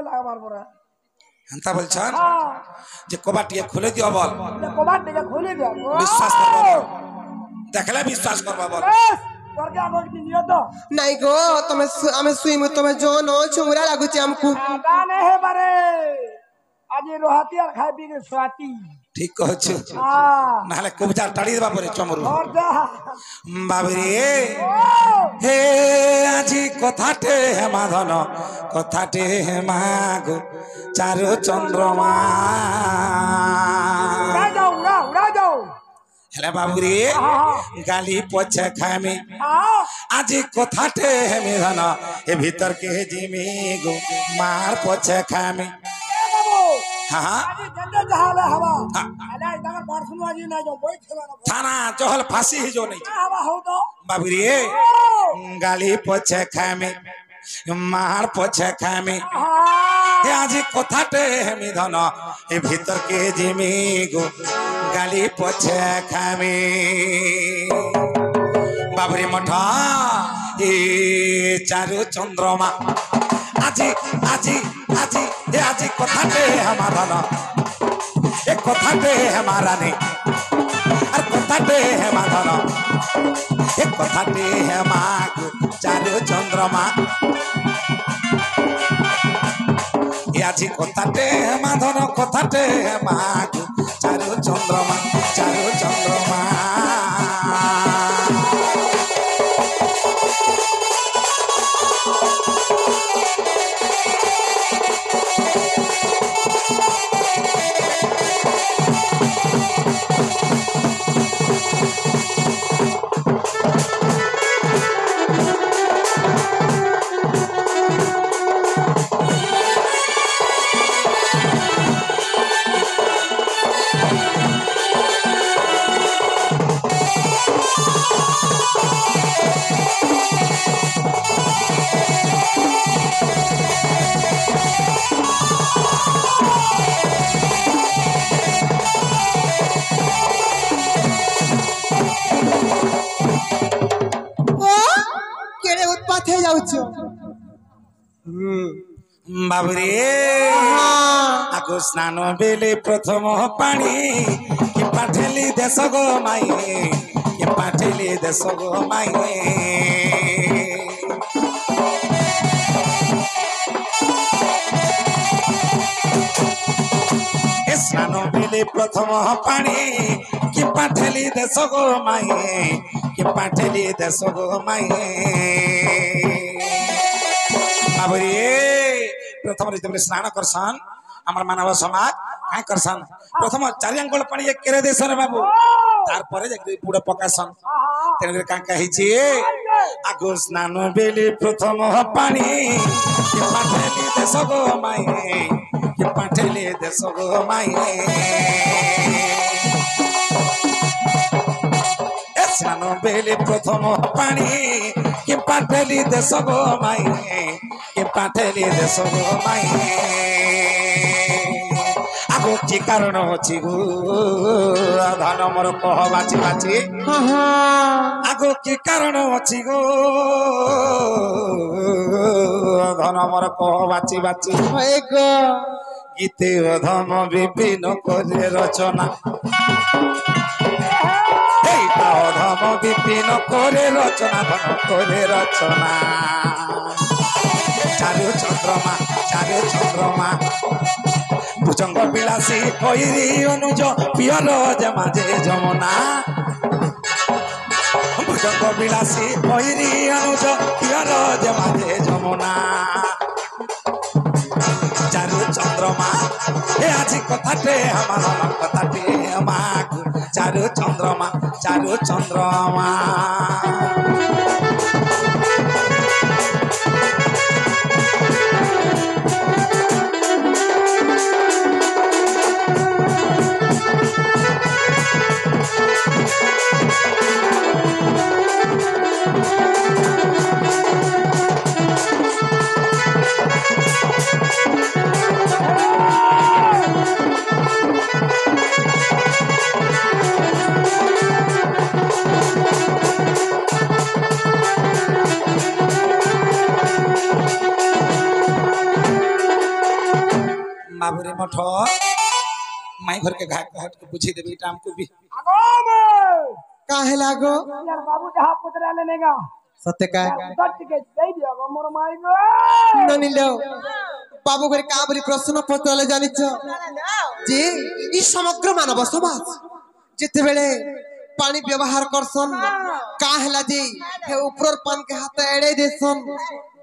লাগবার পরে হেনতা বলছান যে কবাটিয়ে খুলে দিও বল কবাট থেকে খুলে দিও বিশ্বাস করবা বল দেখলে বিশ্বাস করবা বল তোরকে আমাকে নিয়ে তো নাই গো তুমি আমি শুইমু তুমি জন ছুরা লাগুছি আমকু আদা নেই হে বারে আজি রহাতি আর খাই পি কে সোয়াতি ঠিক কহছ নাহলে কবজার টাড়ি দেবা পরে চমরু বাবরে হে আজি কথাটে হেমাধন কথাটে হেমাগো চারু চন্দ্রমা উড়া যাও উড়া যাও হেলে বাবুরে গালি পছে খামি আজি কথাটে হেমিধন এ ভিতর কে জিমি গো মার পছে খামি थाना जहल फांसी ही जो नहीं बाबरी गाली पछे खामे मार पछे खामे आज कथाटे हेमी धन ए भीतर के जिमी गो गाली पछे खामे बाबरी मठा ए चारु चंद्रमा আজি আজি আজি এ আজি কথাতে हमारा ना एक কথাতে हमारा नहीं और কথাতে हमारा ना एक কথাতে हमारा चारु चंद्रमा ए আজি কথাতে हमारा ना কথাতে हमारा चारु चंद्रमा बाबरे आगो स्नान बेले प्रथम पानी कि पाठेली देश गो माई कि पाठेली देश गो माई स्नान बेले प्रथम पानी कि पाठेली देश गो माई कि पाठेली देश गो माई बाबरे प्रथम जब स्नान करसन आमर मानव समाज काय करसन प्रथम चारि आंगुल पानी केरे देसन बाबू तार परे जे बुड़ पकासन तेरे का कहि छी आगो स्नान बेली प्रथम पानी के पाठेली देश गो माई के पाठेली देश गो माई स्नान बेली प्रथम पानी के पाठेली देश गो माई के पाठेली देश गो माई आगो की कारण अछि गो धन मोर कह बाची बाची आगो की कारण अछि गो धन मोर कह बाची बाची गीते धम विपिन करे रचना धम विपिन करे रचना धन करे रचना चारु चंद्रमा भुजंग बिलासी कईरी अनुज पियर जमाजे जमुना भुजंग बिलासी कईरी अनुज पियर जमाजे जमुना चारु चंद्रमा ए आज कथाटे हमारा कथाटे हमाक चारु चंद्रमा बाबूरे मठ माई घर के घाट घाट के पूछी देवी टाइम को भी आगो में काहे लागो यार बाबू जहाँ पुतरा लेने का सत्य का सच के दे दिया गो मोर माई गो ननिलो बाबू घर का बोली प्रश्न पत्र जानिछ जे ई समग्र मानव समाज जिते बेले पानी व्यवहार करसन का हला जे हे ऊपर पान के हाथ एड़े देसन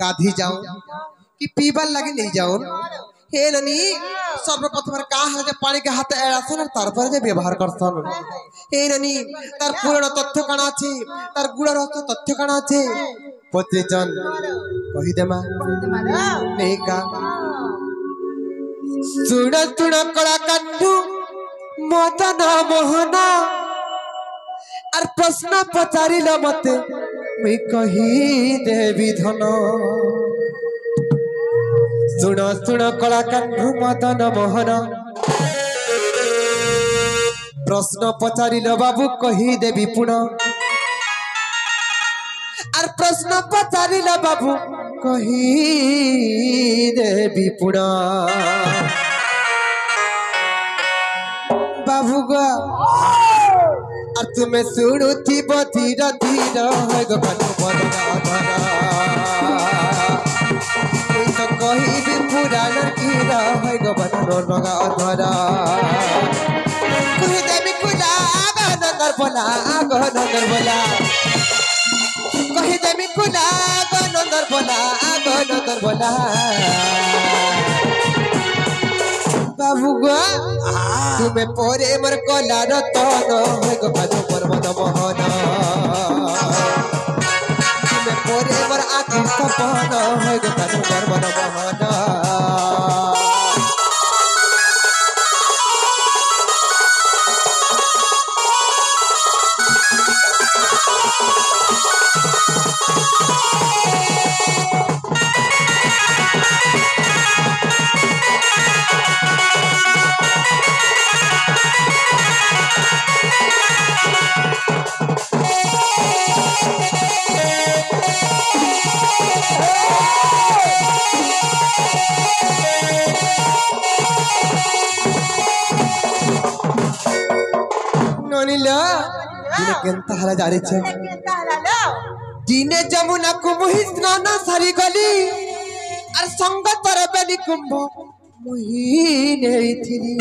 गाधी जाओ कि पीबार लगे नहीं जाओ हे ननी सर्वप्रथम का हला जे पानी के हाथ एड़ासन और तार पर जे व्यवहार करसन हे ननी तार पूर्ण तथ्य काना अछि तार गुण रस तथ्य काना अछि पत्रीचन कहि देमा नहीं का सुण सुण कला कंठु मदन मोहन और प्रश्न पचारिल मते मैं कही देवी धन सुण सुण कला कंठु मदन मोहन प्रश्न पचारिल बाबू कही देवी पुण और प्रश्न पचारिल बाबू कही देवी पुण बाबू गो और तुम्हें सुनुथी धीर धीर गो कनु बदना तो कही भी पुराण कीर गो बदनो रगा धरा कही देवी कुला आगा नंदर बोला आगो नंदर बोला कही देवी कुला आगो नंदर बोला आगो नंदर बोला बाबू गो तुम्हें पोरे मर कला रतन गो कनु पर्वत मोहन तुम्हें पोरे मर आखि सपन गो कनु पर्वत मोहन केनता हला जारी छ दिने जमुना को मुहि स्नान सारी गली और संग तर बेली कुंभ मुहि नेथिली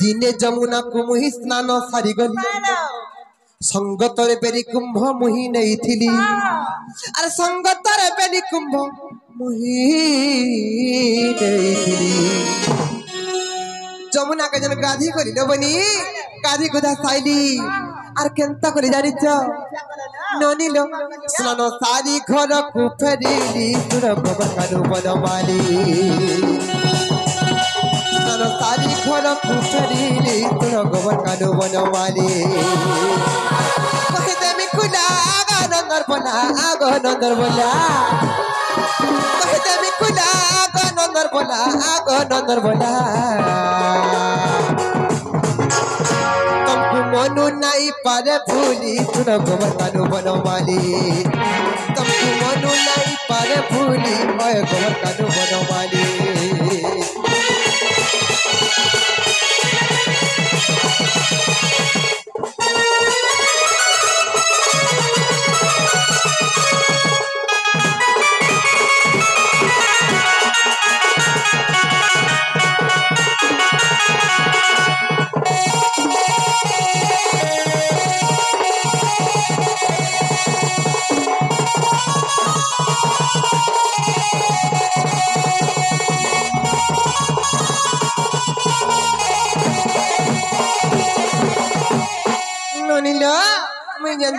दिने जमुना को मुहि स्नान सारी गली संग तर बेली कुंभ मुहि नेथिली और संग तर बेली कुंभ मुहि नेथिली जमुना के जन गाधी करी बनी गाधी गुधा साइली आर केनता करी जानी छ ननी लो स्नान सारी घर को फेरीली सुर गोबर कानु बनवाली स्नान सारी घर को फेरीली सुर गोबर कानु बनवाली कहि देमी कुला आगा नंदर बोला आगो नंदर बोला कहि देमी कुला आगा नंदर बोला आगो नंदर बोला तुमको मनु नहीं पारे भूली सुन गोबर कानु बनवाली तुमको मनु नहीं पारे भूली ओए गोबर कानु बनवाली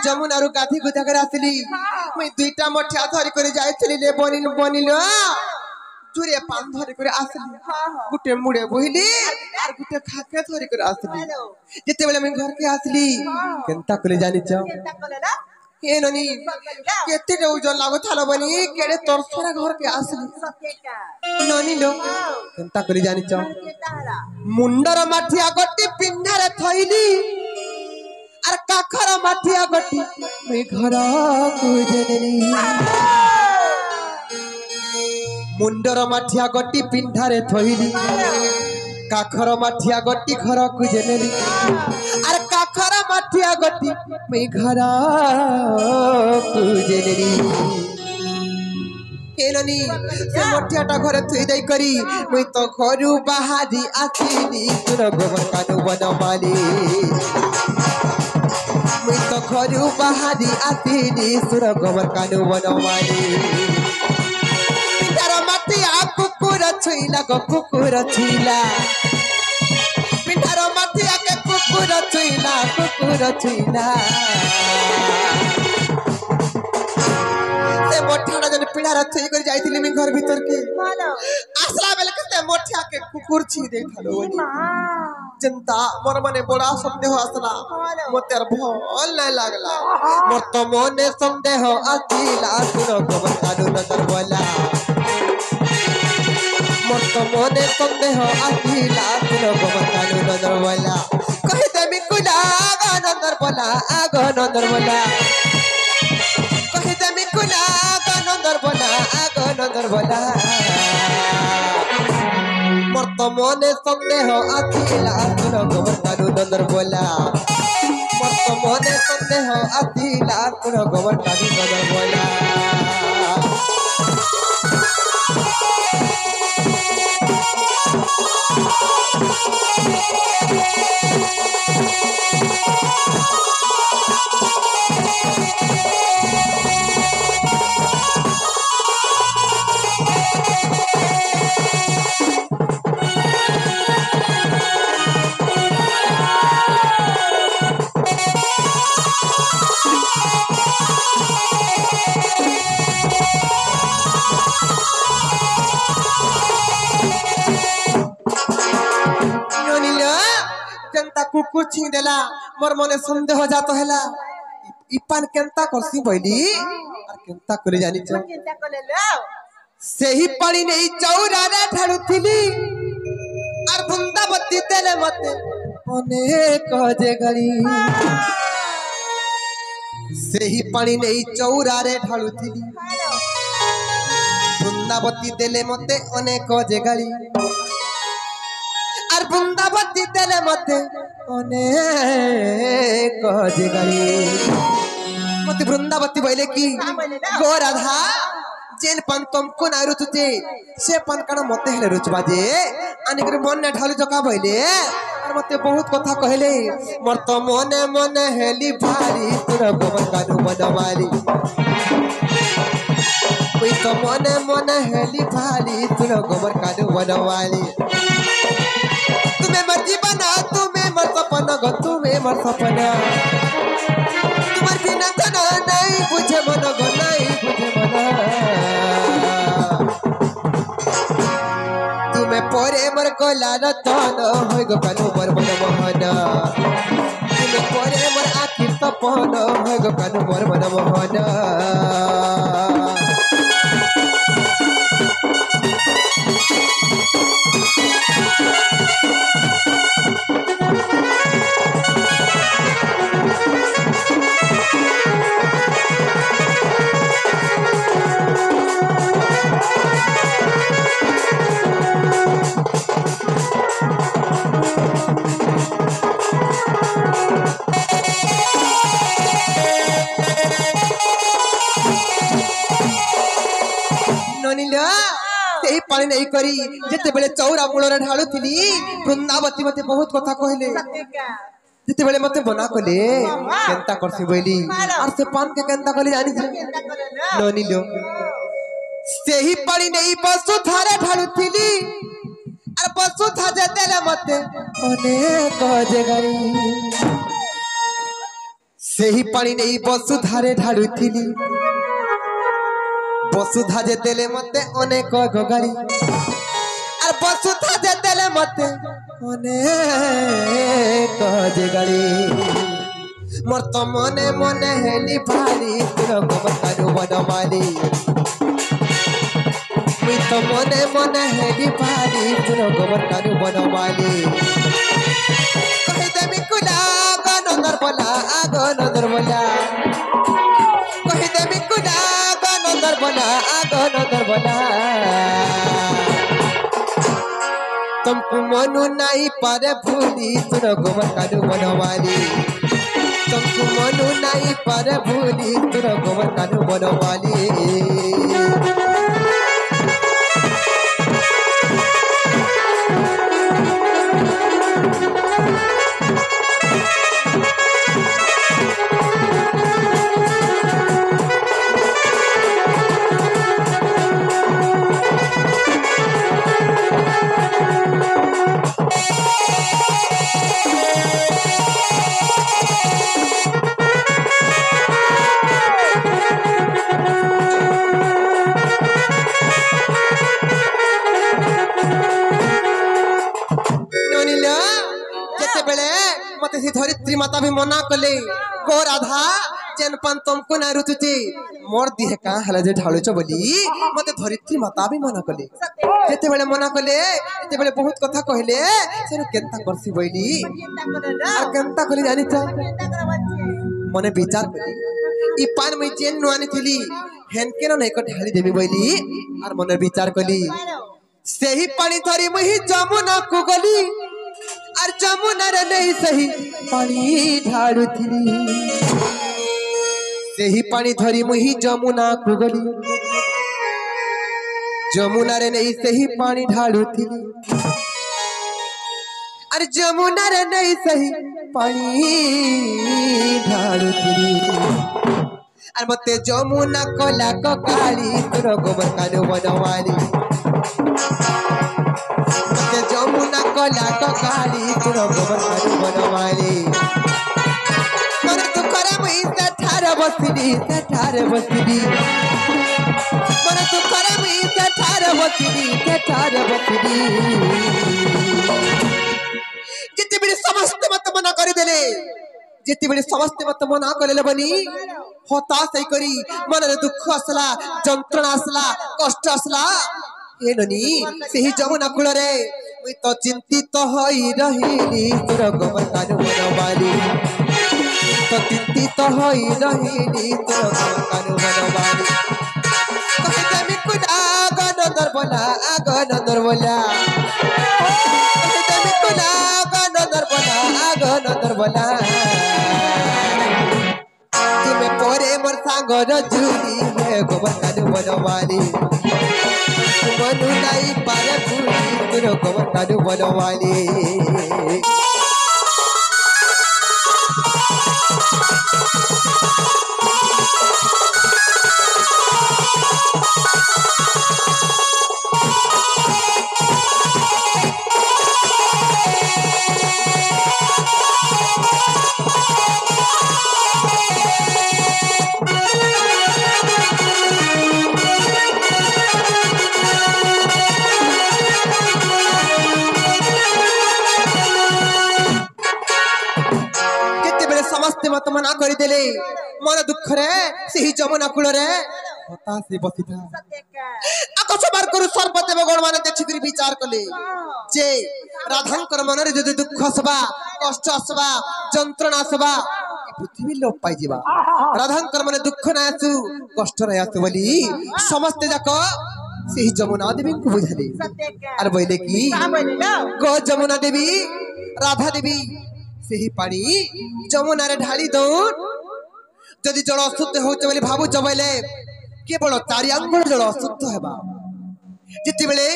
जमुना रु गाधी गुधा कर आसली मैं दुईटा मठिया धरी कर जाइथली ले बनिल बनिल जुरे पान धरी कर आसली गुटे मुड़े बोहिली और गुटे खाके धरी कर आसली जते बेले मैं घर के आसली केनता कले जानि छ ए ननी केते ओजन लागो थालो बनी केडे तरसरा घर के आसली ननी लो केनता कले जानि छ मुंडर माठिया गट्टी पिंढारे थइली और काखर माठिया गट्टी मैं घर को जननी मुंडर माठिया गटी पिंढारे थोइली काखर माठिया गटी घर को जेनेली अरे काखर माठिया गटी मैं घर को जेनेली केलनी से मोठियाटा घरे थुई देई करी मुई तो घरु बाहारी आसीनी तुर गोबर कानु बनमाली मुई तो घरु बाहारी आसीनी सुर गोबर कानु बनमाली पिंडार माटिया कुकुर छुईला गो कुकुर छुईला पिंडार माटिया के कुकुर छुईला से मोठियाटा जने पिंडार थुई कर जाईथिली मी घर भीतर के आसला बेले के मोठिया के कुकुर छी दे थालो वनी जनता मोर मने बड़ा संदेह आसला मोते भल नै लागला मोर तो मने संदेह आसिला सुनो गोबर कानु नजर बोला मोर तो मने संदेह आसिला सुनो गोबर कानु नजर बोला कहि दे मी कुला आगा नजर बोला कहि दे मी कुला आगा नजर बोला मोर तो मने संदेह आसिला सुनो गोबर कानु नजर बोला मोर तो मने संदेह आसिला सुनो गोबर कानु नजर बोला कुकुर छीन देला मोर मने संदेह जात हैला इपान केनता करसी बइली और केनता करे जानी छ केनता करे लो सेही पानी नहीं चौरा रे ठाड़ुथिली और वृंदावती देले मते अनेक जे गली सेही पानी नहीं चौरा रे ठाड़ुथिली वृंदावती देले मते अनेक जे गली और वृंदावती देले मते अनेक जे गली मते वृंदावती बोले की गो राधा जेन पन तुमको ना रुचुचे से पन कण मते हेले रुचबा जे अनेक मन ने ढालु जका बोले और मते बहुत कथा कहले मोर तो मने मने हेली भारी तोर गोबर कानु बनवाली कोई तो मने मने हेली भारी तोर गोबर कानु बनवाली तुम्हें मर्जी बना तुम्हें मर सपना गो तुम्हें मर सपना तुम्हार बिना तना नहीं बुझे मन गो नहीं बुझे मन तुम्हें पोरे मर को लाना तन होय गो कानु मर मन मोहन तुम्हें पोरे मर आखिर सपन होय गो कानु मर मन मोहन पानी नहीं करी जेते बेले चौरा मूल रे ढालु थिली वृंदावती मते बहुत कथा कहले जेते बेले मते बना कले केनता करसी बोली और से पान के केनता कली जानी ननी लो सेही पानी नहीं पशु थारे ढालु थिली और पशु था जेते ले मते अनेक जे गई सेही पानी नहीं पशु थारे ढालु थिली बसुधा जे देले मते अनेक गगाड़ी और बसुधा जे देले मते अनेक जे गाड़ी मोर तो मने मने हेली भारी तोर गोबर कानु बनवाली मुई तो मने मने हेली भारी तोर गोबर कानु बनवाली कहि देमी कुला नंदर बोला आगो नंदर बोला कहि देमी कुला नंदर बोला नंदर बोला तुमको मनु नहीं पारे भूली तुर गोबर कालू बनवाली तुमको मनु नहीं पारे भूली तुर गोबर कालू बनवाली धरित्री माता भी मना कले गो राधा जेन पान तुमको ना रुचुचे मोर दिहे का हला जे ढाळुच बोली मते धरित्री माता भी मना कले जेते बेले मना कले एते बेले बहुत कथा कहले सेनु केंता करसी बोली आ केंता कली जानि त मने विचार कली ई पान मैं जेन नुआनी थिली हेन केन नै को ढाली देबी बोली आर मने विचार कली सेही पानी धरी मही जमुना को गली और जमुना रे नहीं सही पानी ढाळु थिली सेही पानी धरी मुही जमुना को गली जमुना रे नहीं सही पानी ढाळु थिली और जमुना रे नहीं सही पानी ढाळु थिली और मते जमुना कोला को काली तुर गोबर कालू बनवाली जमुना कोला को काली तुर गोबर कालू बनवाली मन तू करे मुई से ठार बसली मन तू करे मुई से ठार बसली जिते बेले समस्त मत मना कर देले जिते बेले समस्त मत मना करले बनी हताश है करी मन रे दुख असला जंत्रणा असला कष्ट असला ए ननी सेही जमुना कूल रे मुई तो चिंतित होई रहिली तुर गोबर कालू बनवाली तो चिंतित होई रहिली तुर गोबर कालू बनवाली कहे जमी कुला गनंदर बोला कहे जमी कुला गनंदर बोला तुम्हें पोरे मोर सांगर झूली है गोबर कालू बनवाली मनु नहीं पारे भूली तुर गोबर कालू बनवाली मत मना कर देले मन दुख रे सही जमुना कूल रे हताश बसी था आकाश बार करू सर्वदेव गण माने देखि करी विचार कले जे राधांकर मन रे जदि दुख आसबा कष्ट आसबा जंत्रणा आसबा पृथ्वी लोप पाई जीवा राधांकर मन दुख ना आसु कष्ट रे आसु बोली समस्त जाको सही जमुना देवी को बुझाले आर बोले की गो जमुना देवी राधा देवी सेही पानी जमुना रे ढाली दो जदि जल अशुद्ध होते बोली भाबु चबैले केवल चारि आंगुल जल अशुद्ध हेबा जिति बेले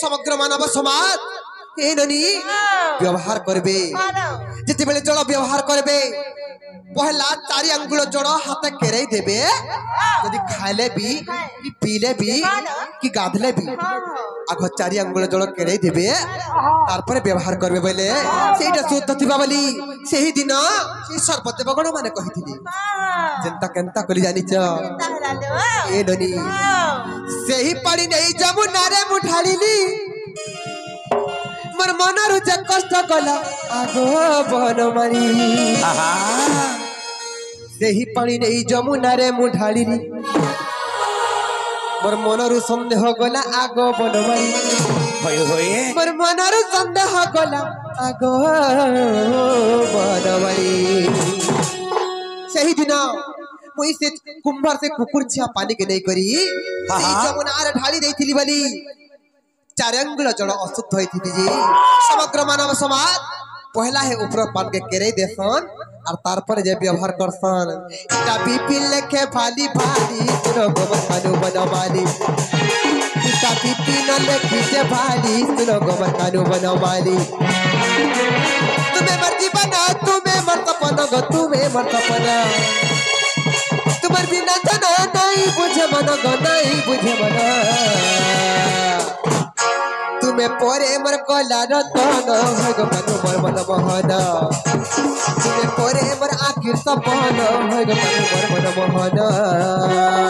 समग्र मानव समाज ए ननी व्यवहार करबे जिति बेले जल व्यवहार करबे पहला चारि आंगुल जल हाथ केरे देबे जदि खाइले भी कि पीले भी कि गाधले भी आग चारि आंगुल जल केरे देबे तार पर व्यवहार करबे बोले सेटा शुद्ध थिबा बोली सेही दिन से सर्वदेव गण माने कहिथिली जेंता केंता कली जानिच ए ननी सेही पानी नहीं जमुना रे मुठालीली मोर मन रुचे कष्ट कला आगो बन मारी सेही पानी नहीं जमुना रे मुठालीली मोर मनरु संदेह गला आगो बन मारी मोर मनरु संदेह गला आगो बन मारी सेही दिन कोई से कुंभार से कुकुर छिया पानी के नहीं करी से जमुना रे ढाली देथिली बली चारंगुल जल अशुद्ध होइथि जी समग्र मानव समाज पहला है ऊपर पान के केरे देसन और तार पर जे व्यवहार करसन इटा बीपी लेखे भाली भाली सुनो गोबर कानू बनवाली इटा बीपी न लेखी जे भाली सुनो गोबर कानू बनवाली तुम्हें मर्जी बना तुम्हें मर्तपन गो तुम्हें मर्तपन तुम्हार बिना जना नहीं बुझे मन गो नहीं बुझे मन तुम्हें पोरे मर कोला रतन है गो मनु मर मन मोहन तुम्हें पोरे मर आखिर सपन है गो मनु मर मन मोहन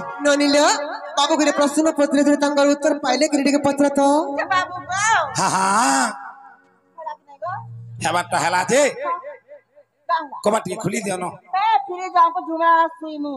बाबू के प्रश्न पत्र थे तंगर उत्तर पाइले क्रेडिट के पत्र तो बाबू गाओ हाँ हाँ हेबाटा हेला जे गाओ कबाटी खुली दियो न ए फिर जाओ को जुमे आसी नु